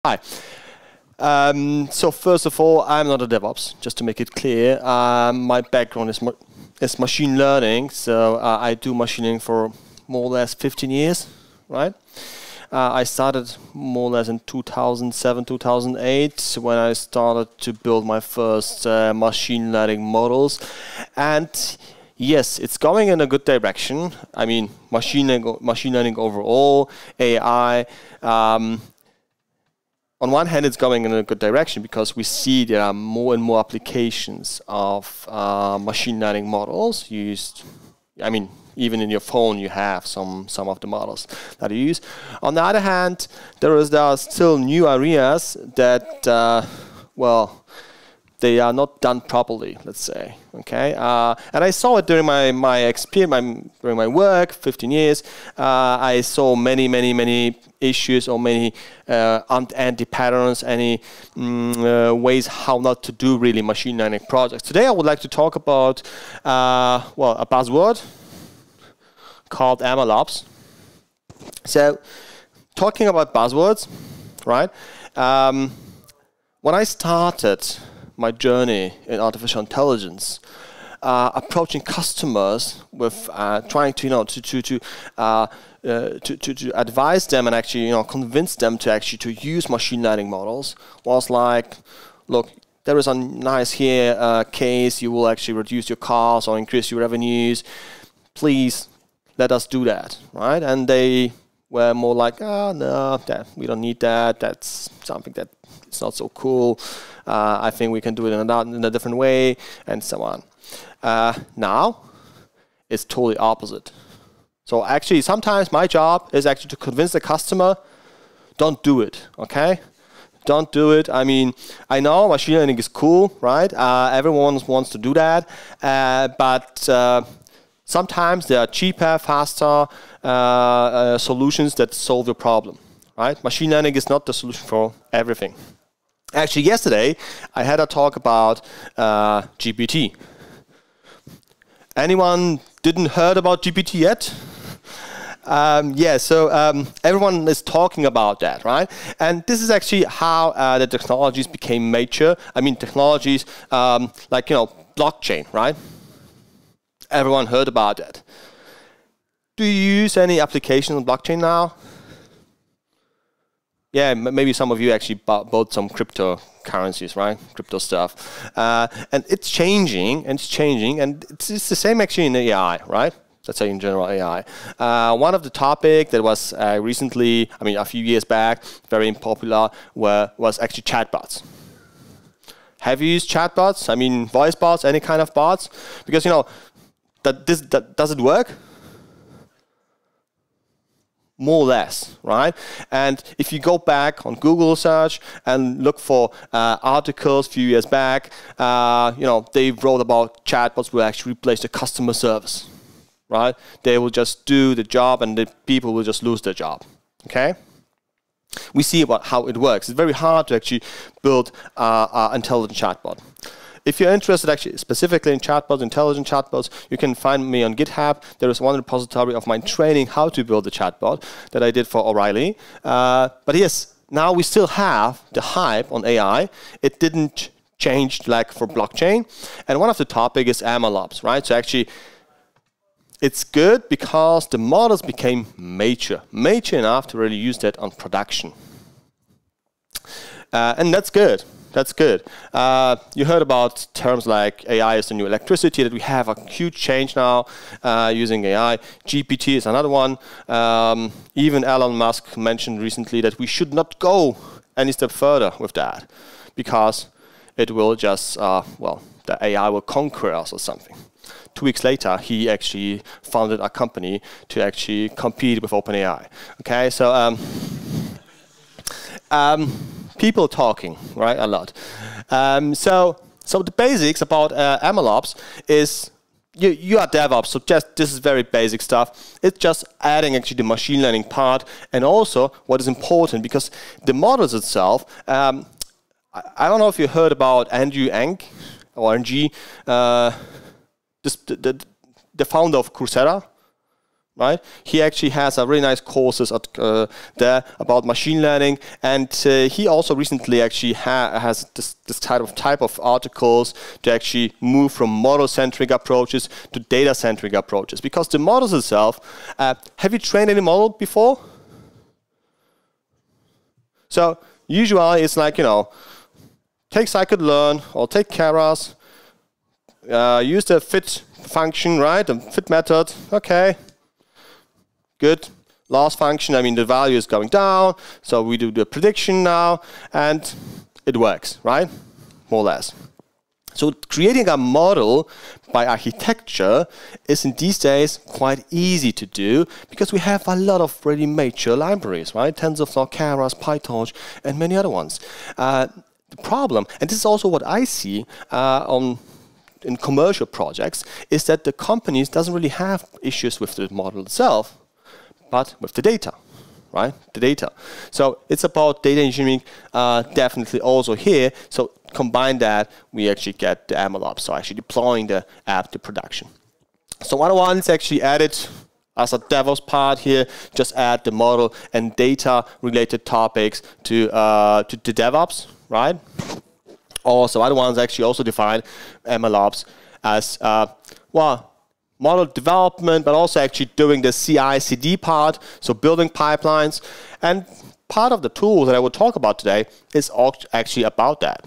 Hi. So first of all, I'm not a DevOps, just to make it clear. My background is machine learning, so I do machine learning for more or less 15 years, right? I started more or less in 2007, 2008, when I started to build my first machine learning models. And yes, it's going in a good direction. I mean, machine learning overall, AI. On one hand, it's going in a good direction because we see there are more and more applications of machine learning models used. I mean, even in your phone, you have some of the models that you use. On the other hand, there are still new areas that, well, they are not done properly, let's say. Okay, and I saw it during my experience, during my work, 15 years. I saw many issues or many anti-patterns, any ways how not to do really machine learning projects. Today, I would like to talk about well, a buzzword called MLOps. So, talking about buzzwords, right? When I started my journey in artificial intelligence, approaching customers with trying to to advise them and actually convince them to actually use machine learning models was like, look, there is a nice here case, you will actually reduce your costs or increase your revenues. Please let us do that, right? And they were more like, oh, no, we don't need that. That's something that it's not so cool. I think we can do it in a different way, and so on. Now, it's totally opposite. So actually, sometimes my job is actually to convince the customer, don't do it, okay? Don't do it. I mean, I know machine learning is cool, right? Everyone wants to do that, but sometimes there are cheaper, faster solutions that solve your problem, right? Machine learning is not the solution for everything. Actually, yesterday, I had a talk about GPT. Anyone didn't heard about GPT yet? Yeah, so everyone is talking about that, right? And this is actually how the technologies became mature. I mean, technologies like, blockchain, right? Everyone heard about that. Do you use any application on blockchain now? Yeah, maybe some of you actually bought some cryptocurrencies, right? Crypto stuff. And it's changing, and it's the same actually in AI, right? Let's say in general AI. One of the topics that was recently, I mean a few years back, very popular, was actually chatbots. Have you used chatbots? I mean voice bots, any kind of bots? Because does it work? More or less, right? And if you go back on Google search and look for articles a few years back, they wrote about chatbots will actually replace the customer service, right? They will just do the job and the people will just lose their job, okay? We see about how it works. It's very hard to actually build an intelligent chatbot. If you're interested actually specifically in chatbots, intelligent chatbots, you can find me on GitHub. There is one repository of my training how to build a chatbot that I did for O'Reilly. But yes, now we still have the hype on AI. It didn't change like for blockchain. And one of the topics is MLOps, right? So actually, it's good because the models became mature enough to really use that on production. And that's good. That's good. You heard about terms like AI is the new electricity, that we have a huge change now using AI. GPT is another one. Even Elon Musk mentioned recently that we should not go any step further with that because it will just, well, the AI will conquer us or something. 2 weeks later, he actually founded a company to actually compete with OpenAI. Okay, so people talking, right, a lot. So the basics about MLOps is you are DevOps, so this is very basic stuff. It's just adding actually the machine learning part, and also what is important because the models itself. I don't know if you heard about Andrew Ng or NG, the founder of Coursera, right? He actually has a really nice courses at, there about machine learning, and he also recently actually has this type of articles to actually move from model-centric approaches to data-centric approaches. Because the models itself, have you trained any model before? So usually it's like, you know, take scikit-learn or take Keras, use the fit function, right? The fit method, okay. Good. Loss function, I mean, the value is going down, so we do the prediction now, and it works, right? More or less. So creating a model by architecture is in these days quite easy to do because we have a lot of ready mature libraries, right? TensorFlow, Keras, PyTorch, and many other ones. The problem, and this is also what I see in commercial projects, is that the companies doesn't really have issues with the model itself, but with the data, right? The data. So it's about data engineering definitely also here. So combine that, we actually get the MLOps, so actually deploying the app to production. So other ones actually added as a DevOps part here, just add the model and data related topics to DevOps, right? Also, other ones actually also define MLOps as, well, model development, but also actually doing the CI/CD part, so building pipelines. And part of the tool that I will talk about today is actually about that.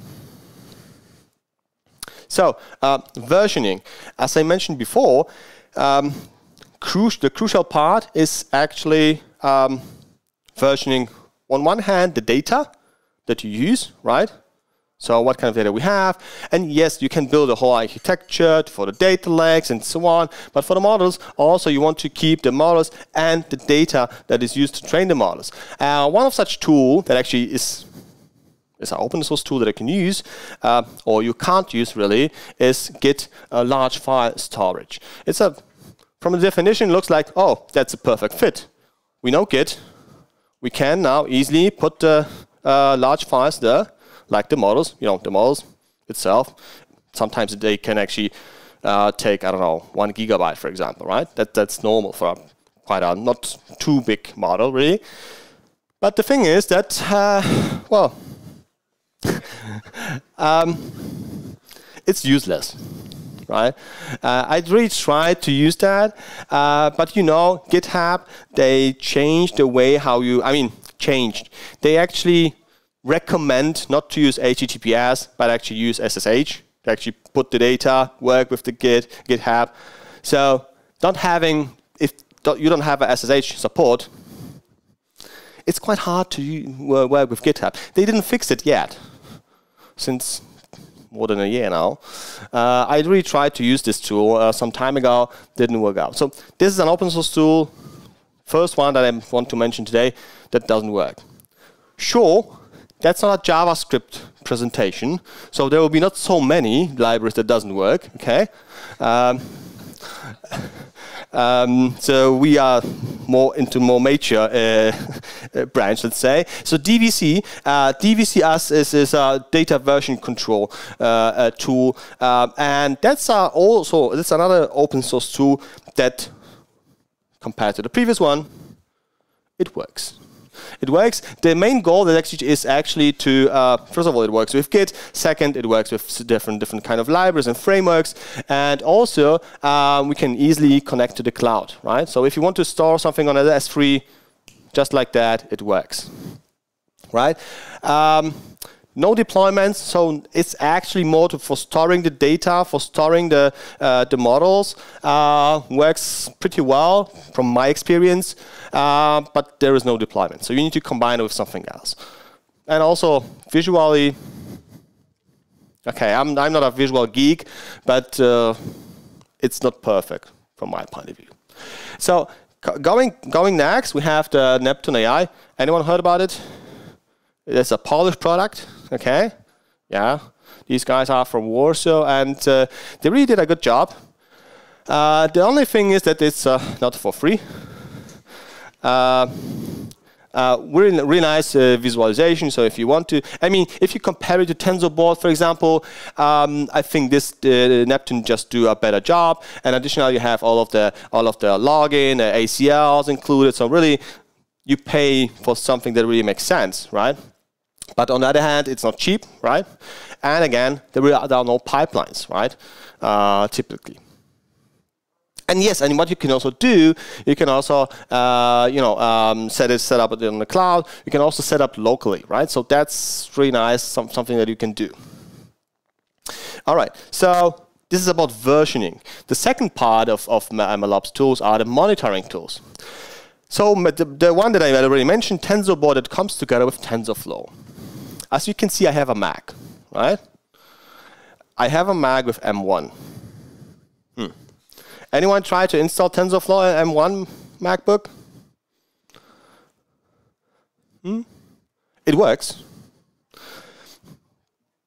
So, versioning. As I mentioned before, the crucial part is actually versioning, on one hand, the data that you use, right? So what kind of data we have, and yes, you can build a whole architecture for the data lakes and so on, but for the models, also you want to keep the models and the data that is used to train the models. One of such tool that actually is an open source tool that I can use, or you can't use really, is Git large file storage. It's from the definition, looks like, oh, that's a perfect fit. We know Git. We can now easily put the large files there, like the models, you know, the models itself. Sometimes they can actually take, I don't know, 1 gigabyte, for example, right? That's normal for quite a not too big model, really. But the thing is that, well, it's useless, right? I really tried to use that, but you know, GitHub, they changed the way how you, changed. They actually recommend not to use HTTPS, but actually use SSH to actually put the data, work with the GitHub. So if you don't have a SSH support, it's quite hard to work with GitHub. They didn't fix it yet, since more than a year now. I really tried to use this tool some time ago, didn't work out. So this is an open source tool, first one that I want to mention today, that doesn't work. Sure, that's not a JavaScript presentation, so there will be not so many libraries that doesn't work, okay? So we are more into more mature branch, let's say. So DVC, is a data version control tool, and that's another open source tool that, compared to the previous one, it works. It works. The main goal is actually to, first of all, it works with Git. Second, it works with different kind of libraries and frameworks. And also, we can easily connect to the cloud, right? So if you want to store something on an S3, just like that, it works, right? No deployments, so it's actually more for storing the data, for storing the models. Works pretty well from my experience, but there is no deployment. So you need to combine it with something else. And also visually, okay, I'm not a visual geek, but it's not perfect from my point of view. So going next, we have the Neptune AI. Anyone heard about it? It's a Polish product, okay? Yeah, these guys are from Warsaw, and they really did a good job. The only thing is that it's not for free. really, really nice visualization. So if you want to, I mean, if you compare it to TensorBoard, for example, I think this Neptune just do a better job. And additionally, you have all of the login, ACLs included. So really, you pay for something that really makes sense, right? But on the other hand, it's not cheap, right? And again, there are no pipelines, right? Typically. And yes, and what you can also do, you can also set up on the cloud. You can also set up locally, right? So that's really nice, something that you can do. All right, so this is about versioning. The second part of MLOps tools are the monitoring tools. So the one that I already mentioned, TensorBoard, that comes together with TensorFlow. As you can see, I have a Mac, right? I have a Mac with M1. Anyone try to install TensorFlow on M1 MacBook? It works,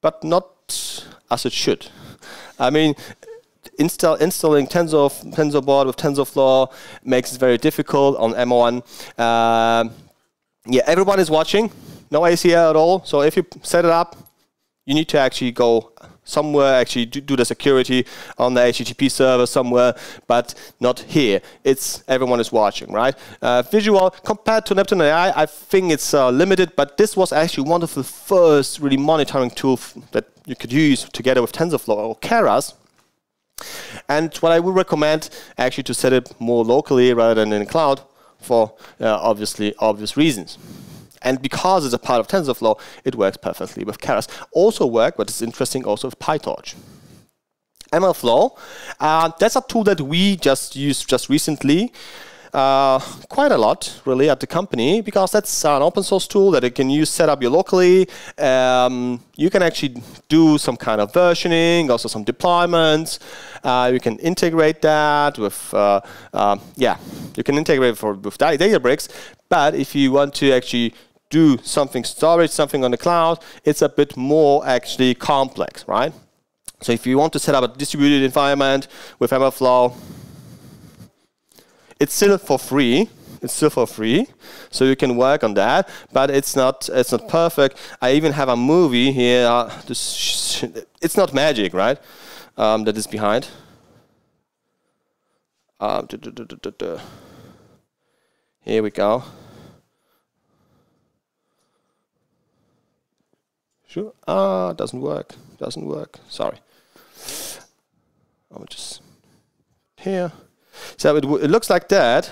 but not as it should. I mean, installing TensorBoard with TensorFlow makes it very difficult on M1. Yeah, everyone is watching. No ACL at all. So if you set it up, you need to actually go somewhere, actually do the security on the HTTP server somewhere, but not here. Everyone is watching, right? Visual, compared to Neptune AI, I think it's limited, but this was actually one of the first really monitoring tools that you could use together with TensorFlow or Keras. And what I would recommend actually to set it more locally rather than in the cloud for obvious reasons. And because it's a part of TensorFlow, it works perfectly with Keras. Also work, but it's interesting, also with PyTorch. MLflow, that's a tool that we just used recently, quite a lot, really, at the company, because that's an open source tool that you can use, set up locally. You can actually do some kind of versioning, also some deployments. You can integrate that with, you can integrate with Databricks. But if you want to actually do something something on the cloud, it's a bit more actually complex, right? So if you want to set up a distributed environment with MLflow, it's still for free. It's still for free, so you can work on that. But it's not perfect. I even have a movie here. It's not magic, right? That is behind. Here we go. Sure. Doesn't work. Doesn't work. Sorry. I'll just here. So it looks like that.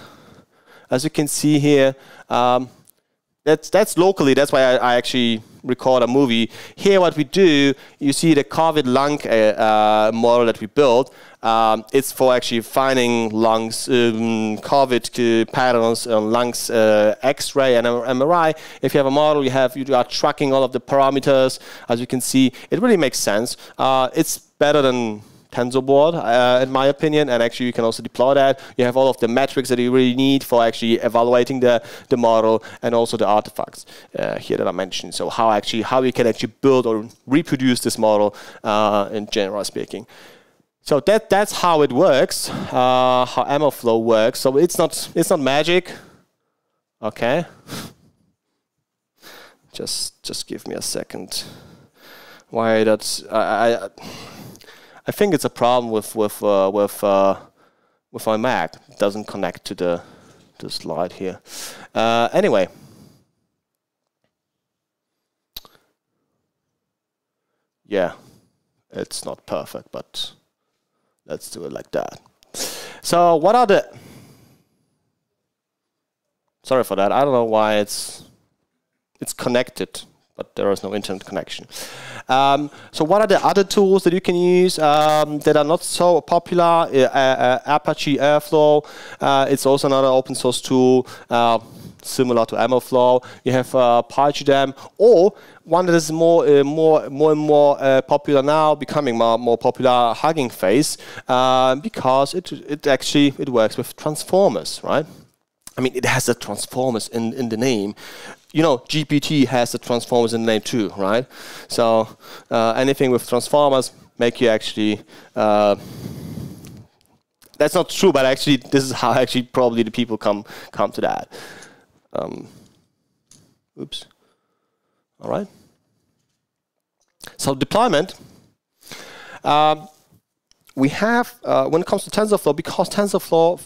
As you can see here, that's locally. That's why I actually record a movie. Here, what we do, you see the COVID lung model that we built. It's for actually finding lungs, COVID patterns on lungs, X-ray and MRI. If you have a model, you are tracking all of the parameters. As you can see, it really makes sense. It's better than TensorBoard, in my opinion, and actually you can also deploy that. You have all of the metrics that you really need for actually evaluating the model, and also the artifacts here that I mentioned. So how we can actually build or reproduce this model, in general speaking. So that's how it works, how MLflow works. So it's not magic, okay? Just give me a second. Why that's I think it's a problem with my Mac. It doesn't connect to the slide here. Anyway, yeah, it's not perfect, but let's do it like that. So what are the? Sorry for that. I don't know why it's connected, but there is no internet connection. So what are the other tools that you can use that are not so popular? Apache Airflow. It's also another open source tool similar to MLflow. You have PyGDM, or one that is more and more popular now, becoming more popular, Hugging Face, because it works with transformers, right? I mean, it has the transformers in the name. You know, GPT has the transformers in the name too, right? So anything with transformers make you actually. That's not true, but actually, this is how actually probably the people come to that. Oops. All right. So deployment. We have, when it comes to TensorFlow, because TensorFlow,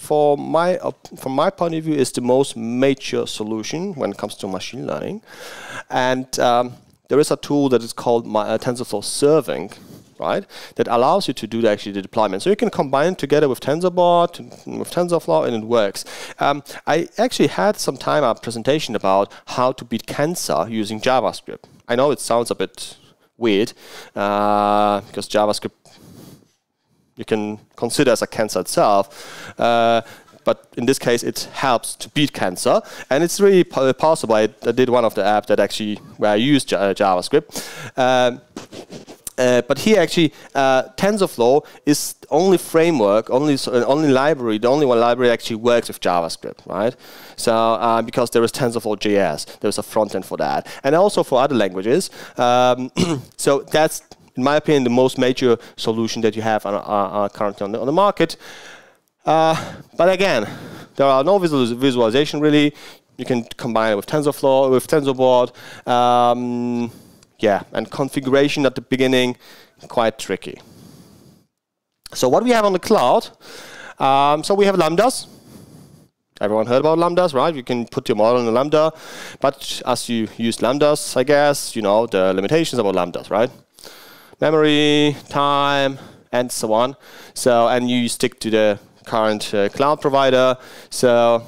from my point of view, is the most mature solution when it comes to machine learning. And there is a tool that is called TensorFlow Serving, right? That allows you to do actually the deployment. So you can combine it together with TensorBoard, with TensorFlow, and it works. I actually had some time a presentation about how to beat cancer using JavaScript. I know it sounds a bit weird because JavaScript you can consider as a cancer itself, but in this case it helps to beat cancer, and it's really possible. I did one of the apps that actually where I used JavaScript, but here actually TensorFlow is the only framework, only library, the only one library that actually works with JavaScript, right? So because there is TensorFlow.js, there's a front end for that, and also for other languages. So that's, in my opinion, the most major solution that you have currently on the market. But again, there are no visualization really. You can combine it with TensorFlow, with TensorBoard. Yeah, and configuration at the beginning, quite tricky. So what we have on the cloud, so we have Lambdas. Everyone heard about Lambdas, right? You can put your model in a Lambda, but as you use Lambdas, I guess, you know the limitations about Lambdas, right? Memory, time, and so on. So, and you stick to the current cloud provider. So,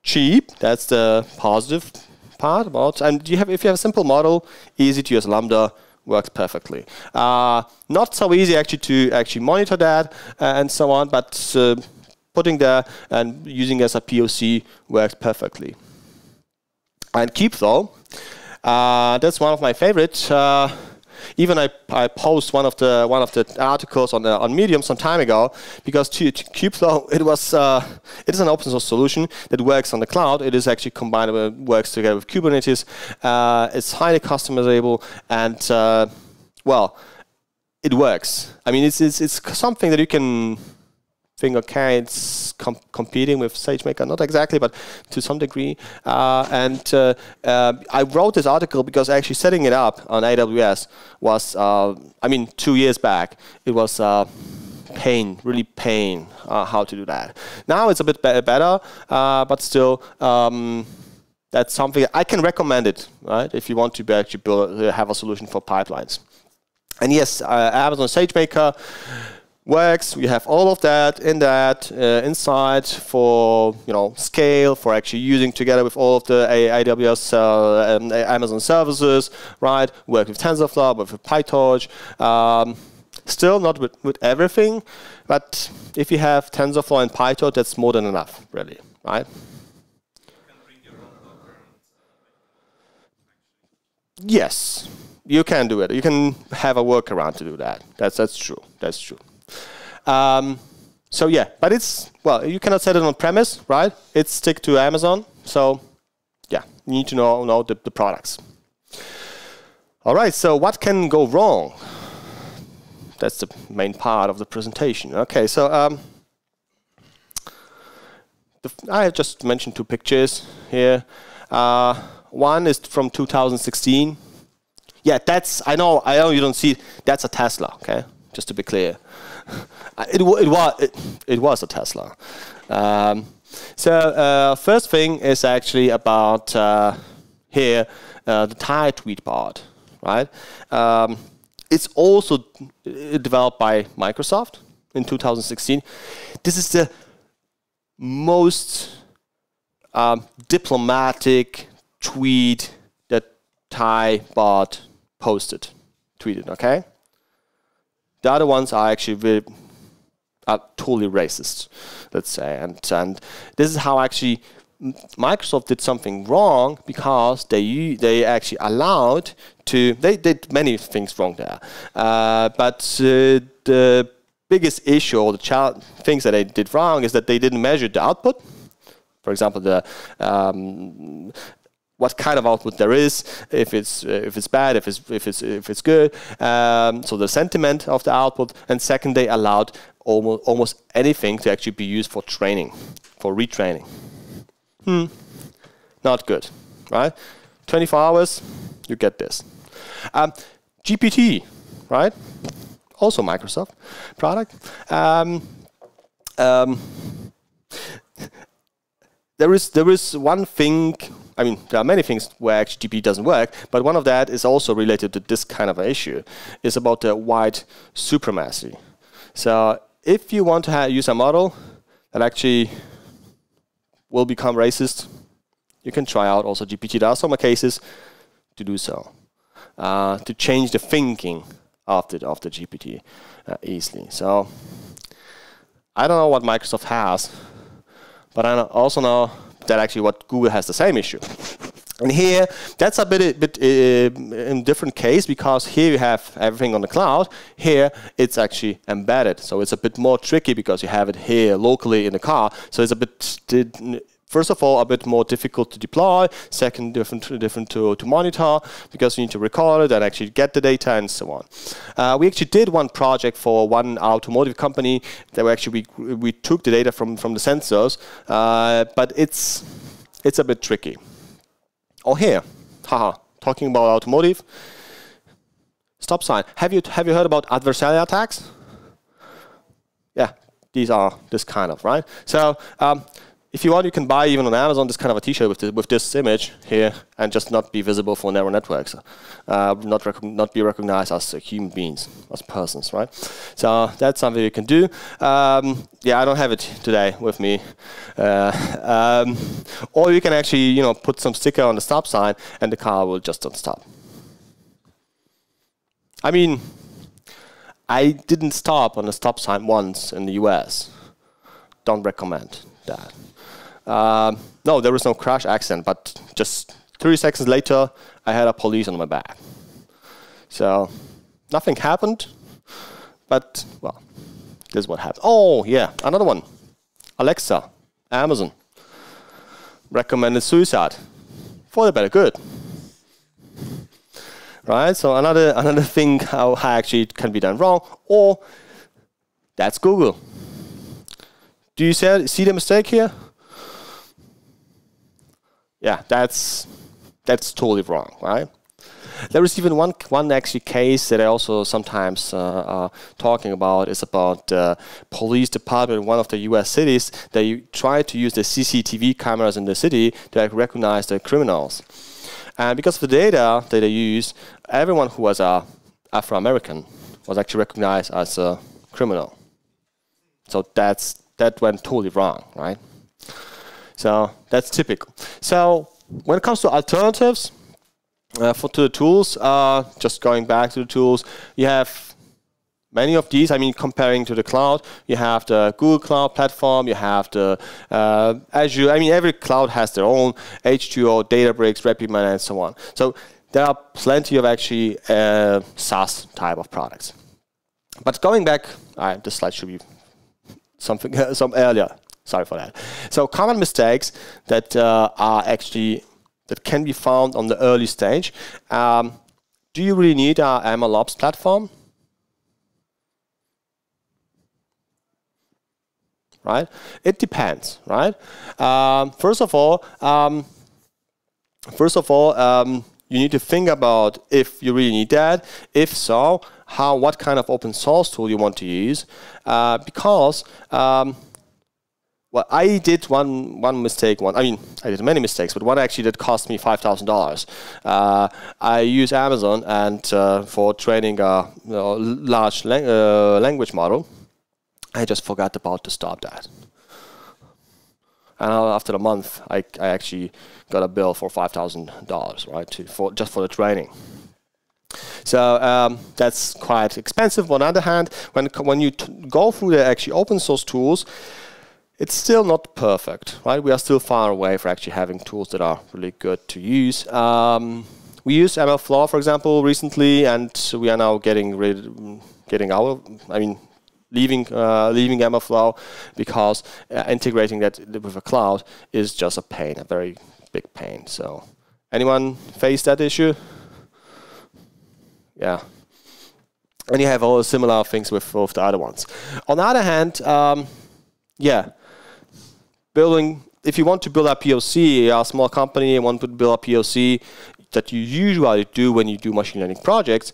cheap, that's the positive part about. And if you have a simple model, easy to use Lambda, works perfectly. Not so easy actually to monitor that and so on, but putting there and using as a POC works perfectly. And Kubeflow, that's one of my favorites. Even I post one of the articles on Medium some time ago, because to Kubeflow it is an open source solution that works on the cloud. It is actually combinable, works together with Kubernetes. It's highly customizable, and well, it works. I mean, it's something that you can think, okay, it's competing with SageMaker, not exactly, but to some degree. I wrote this article because actually setting it up on AWS was, I mean, 2 years back, it was pain, really pain, how to do that. Now it's a bit better, but still, that's something I can recommend it, right? If you want to actually have a solution for pipelines. And yes, Amazon SageMaker works. We have all of that inside for scale, for actually using together with all of the AWS Amazon services, right? Work with TensorFlow, work with PyTorch. Still not with everything, but if you have TensorFlow and PyTorch, that's more than enough, really, right? Yes, you can do it. You can have a workaround to do that. That's true. That's true. So yeah, but it's, well, you cannot set it on premise, right? It's stick to Amazon. So yeah, you need to know the products. All right, so what can go wrong? That's the main part of the presentation. Okay, so I have just mentioned 2 pictures here. One is from 2016. Yeah, I know you don't see it. That's a Tesla, okay? Just to be clear. It was a Tesla. So first thing is actually about here, the tire tweet bot, right? It's also developed by Microsoft in 2016. This is the most diplomatic tweet that TieBot tweeted, okay? The other ones are actually totally racist, let's say, and this is how actually Microsoft did something wrong, because they actually allowed to, they did many things wrong there, but the biggest issue or the things that they did wrong is that they didn't measure the output. For example, what kind of output there is, if it's bad, if it's good. So the sentiment of the output, and second, they allowed almost anything to actually be used for training, for retraining. Not good. right? 24 hours, you get this. GPT, right? Also Microsoft product. There is one thing. I mean, there are many things where actually GPT doesn't work, but one of that is also related to this kind of issue. It's about the white supremacy. So if you want to use a model that actually will become racist, you can try out also GPT. There are some cases to do so, to change the thinking of the GPT easily. So I don't know what Microsoft has, but I also know that actually what Google has the same issue. And here, that's a bit in different case, because here you have everything on the cloud. Here, it's actually embedded. So it's a bit more tricky because you have it here locally in the car. So it's a bit, first of all, a bit more difficult to deploy. Second, different to monitor, because you need to record it and actually get the data and so on. We actually did one project for one automotive company that we took the data from the sensors, but it's a bit tricky. Oh, here, talking about automotive. Stop sign. Have you heard about adversarial attacks? Yeah, these are this kind of, right? So if you want, you can buy even on Amazon this kind of a T-shirt with this image here, and just not be visible for neural networks, not be recognized as human beings, as persons, right? So that's something you can do. Yeah, I don't have it today with me. Or you can actually, put some sticker on the stop sign, and the car will just don't stop. I mean, I didn't stop on a stop sign once in the US. Don't recommend that. No, there was no crash accident, but just 3 seconds later, I had a police on my back. So nothing happened, but, well, this is what happened. Oh, yeah, another one. Alexa, Amazon, recommended suicide for the better good. Right, so another thing how actually it can be done wrong, or that's Google. Do you see the mistake here? Yeah, that's totally wrong, right? There is even one actually case that I also sometimes talking about, is about the police department in one of the US cities. They try to use the CCTV cameras in the city to recognize the criminals. And because of the data that they used, everyone who was Afro-American was actually recognized as a criminal. So that went totally wrong, right? So that's typical. So when it comes to alternatives to the tools, just going back to the tools, you have many of these. I mean, comparing to the cloud, you have the Google Cloud Platform, you have the Azure. I mean, every cloud has their own H2O, Databricks, RapidMiner, and so on. So there are plenty of actually SaaS type of products. But going back, this slide should be some earlier. Sorry for that. So common mistakes that that can be found on the early stage. Do you really need our MLOps platform? Right? It depends, right? First of all, you need to think about if you really need that. If so, what kind of open source tool you want to use? Because well, I did one mistake. I did many mistakes, but one actually that cost me $5,000. I use Amazon and for training a large language model. I just forgot to stop that. And after a month, I actually got a bill for $5,000, right? Just for the training. So that's quite expensive. On the other hand, when you go through the actually open source tools, it's still not perfect, right? We are still far away from actually having tools that are really good to use. We used MLflow, for example, recently, and we are now leaving MLflow because integrating that with a cloud is just a pain, a very big pain. So, anyone face that issue? Yeah. And you have all similar things with the other ones. On the other hand, yeah, building if you want to build a POC, a small company and want to build a POC that you usually do when you do machine learning projects,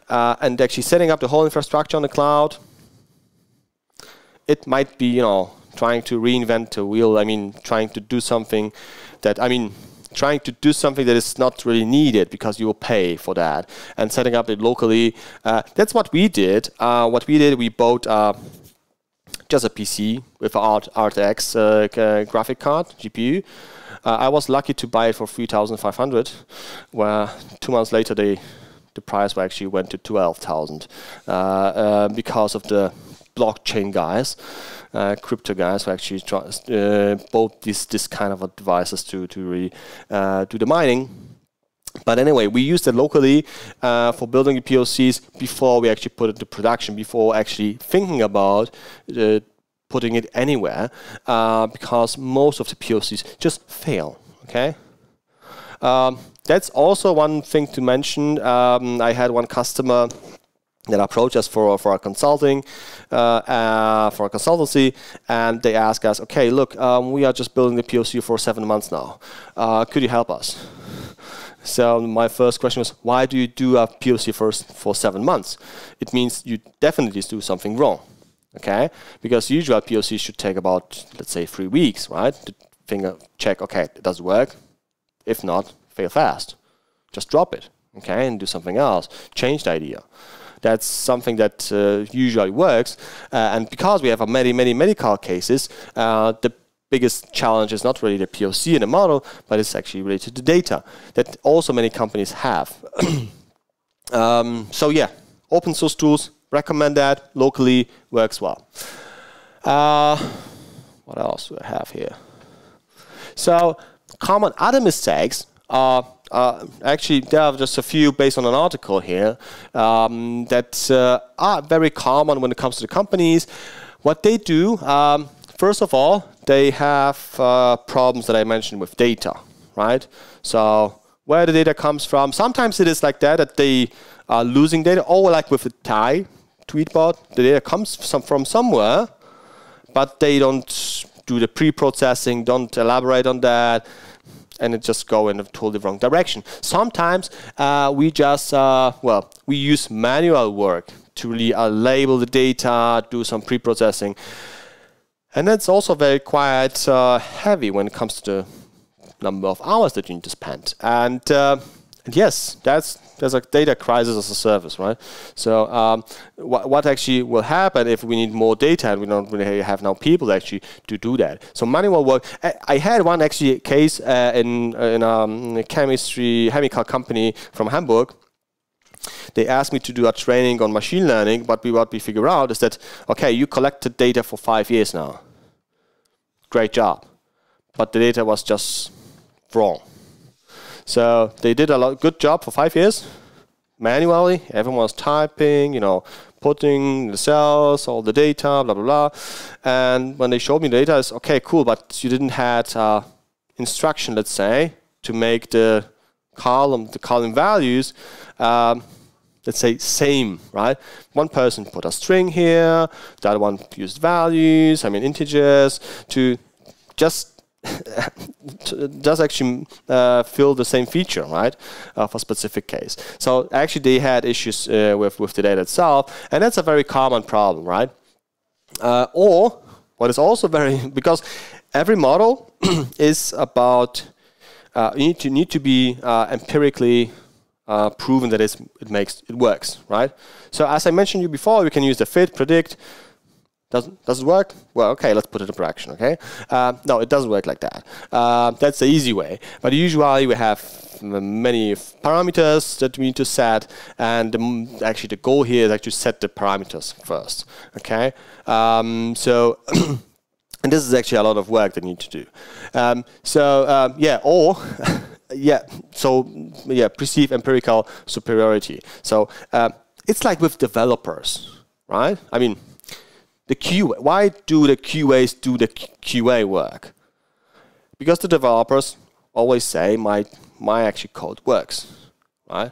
and actually setting up the whole infrastructure on the cloud, it might be, you know, trying to reinvent the wheel. I mean, trying to do something that, trying to do something that is not really needed because you will pay for that. And setting up it locally, that's what we did. We bought just a PC with an RTX graphic card, GPU. I was lucky to buy it for 3,500, where 2 months later the price actually went to 12,000 because of the blockchain guys, crypto guys who actually bought this kind of devices to do the mining. But anyway, we used it locally for building the POCs before we actually put it into production, before actually thinking about putting it anywhere, because most of the POCs just fail. Okay. That's also one thing to mention. I had one customer that approached us for a consulting, for a consultancy, and they asked us, okay, look, we are just building the POC for 7 months now. Could you help us? So my first question was, why do you do a POC for 7 months? It means you definitely do something wrong, okay? Because usually POC should take about, let's say, 3 weeks, right? To check, okay, it does work. If not, fail fast. Just drop it, okay, and do something else. Change the idea. That's something that usually works. And because we have many medical cases, the biggest challenge is not really the POC in the model, but it's actually related to data that also many companies have. So yeah, open source tools, recommend that, locally, works well. What else do I have here? So common other mistakes are actually, there are just a few based on an article here that are very common when it comes to the companies. What they do, first of all, they have problems that I mentioned with data, right? So where the data comes from, sometimes it is like that they are losing data, or like with the Thai tweetbot, the data comes from somewhere, but they don't do the pre-processing, don't elaborate on that, and it just go in a totally wrong direction. Sometimes we just, we use manual work to really label the data, do some pre-processing. And that's also very quite heavy when it comes to the number of hours that you need to spend. And yes, there's a data crisis as a service, right? So what actually will happen if we need more data and we don't really have now people actually to do that? So manual work. I had one actually case in a chemical company from Hamburg. They asked me to do a training on machine learning, but what we figure out is that, okay, you collected data for 5 years now. Great job. But the data was just wrong. So they did a good job for 5 years, manually. Everyone was typing, you know, putting the cells, all the data, blah, blah, blah. And when they showed me the data, it's okay, cool, but you didn't have instruction, let's say, to make the column values, let's say, same, right? One person put a string here, the other one used values, integers, to just actually fill the same feature, right, for a specific case. So actually they had issues with the data itself, and that's a very common problem, right? Or what is also because every model is about, you need to be empirically proven that it works, right? So as I mentioned you before, we can use the fit, predict. Does it work? Well, okay, let's put it into action, okay? No, it doesn't work like that. That's the easy way. But usually we have many parameters that we need to set, and actually the goal here is actually set the parameters first, okay? So, and this is actually a lot of work that you need to do. Perceive empirical superiority. So it's like with developers, right? The QA. Why do the QAs do the QA work? Because the developers always say my actual code works, right?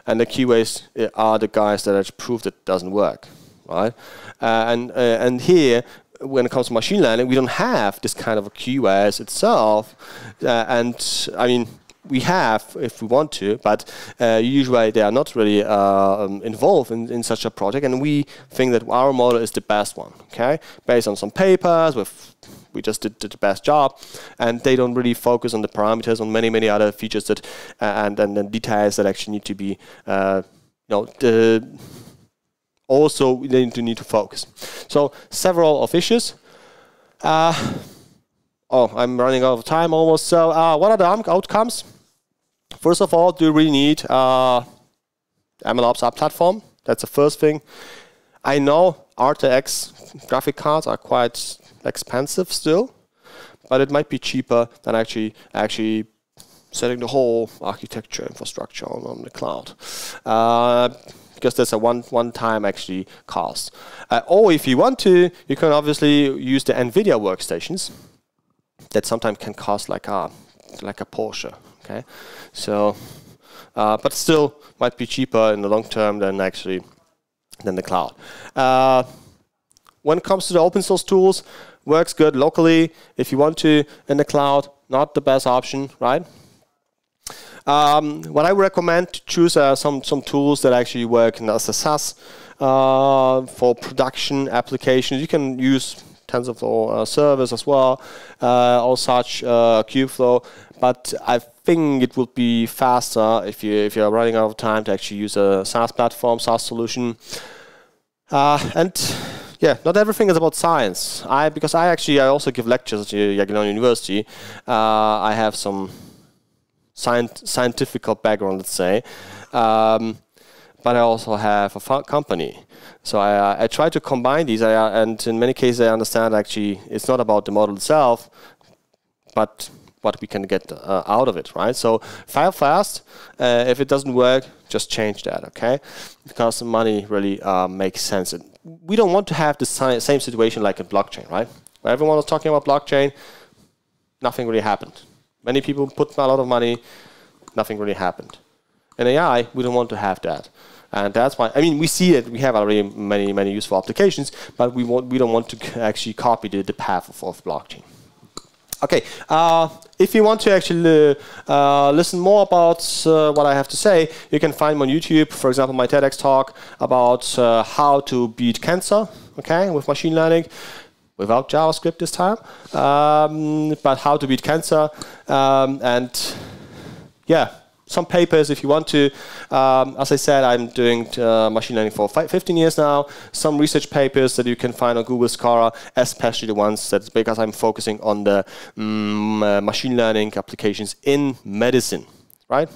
And the QAs are the guys that actually prove that it doesn't work, right? And here when it comes to machine learning, we don't have this kind of a QoS itself. And I mean, we have if we want to, but usually they are not really involved in such a project. And we think that our model is the best one, okay? Based on some papers, we just did the best job. And they don't really focus on the parameters, on many other features that and then details that actually need to be, also they need to focus. So several of issues. I'm running out of time almost. So what are the outcomes? First of all, do you really need MLOps app platform? That's the first thing. I know RTX graphic cards are quite expensive still, but it might be cheaper than actually setting the whole architecture infrastructure on the cloud. Because there's a one-time actually cost. Or if you want to, you can obviously use the NVIDIA workstations that sometimes can cost like a Porsche. Okay, so but still might be cheaper in the long term than the cloud. When it comes to the open source tools, works good locally. If you want to in the cloud, not the best option, right? What I would recommend to choose some tools that actually work as a SaaS for production applications. You can use TensorFlow servers as well, all such Kubeflow. But I think it would be faster if you're running out of time to actually use a SaaS platform, SaaS solution. And yeah, not everything is about science. Because I also give lectures at Jagiellonian University. I have some scientific background, let's say, but I also have a company. So I try to combine these, and in many cases I understand actually it's not about the model itself, but what we can get out of it, right? So file fast. If it doesn't work, just change that, okay? Because the money really makes sense. We don't want to have the same situation like in blockchain, right? Where everyone was talking about blockchain, nothing really happened. Many people put a lot of money, nothing really happened. In AI, we don't want to have that. And that's why, I mean, we see that we have already many useful applications, but we don't want to actually copy the path of blockchain. Okay, if you want to actually listen more about what I have to say, you can find me on YouTube, for example, my TEDx talk about how to beat cancer, okay, with machine learning, without JavaScript this time, but how to beat cancer, and yeah, some papers if you want to. As I said, I'm doing machine learning for 15 years now. Some research papers that you can find on Google Scholar, especially the ones that's because I'm focusing on the machine learning applications in medicine, right?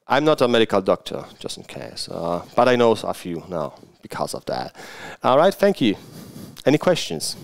I'm not a medical doctor, just in case, but I know a few now because of that. All right, thank you. Any questions?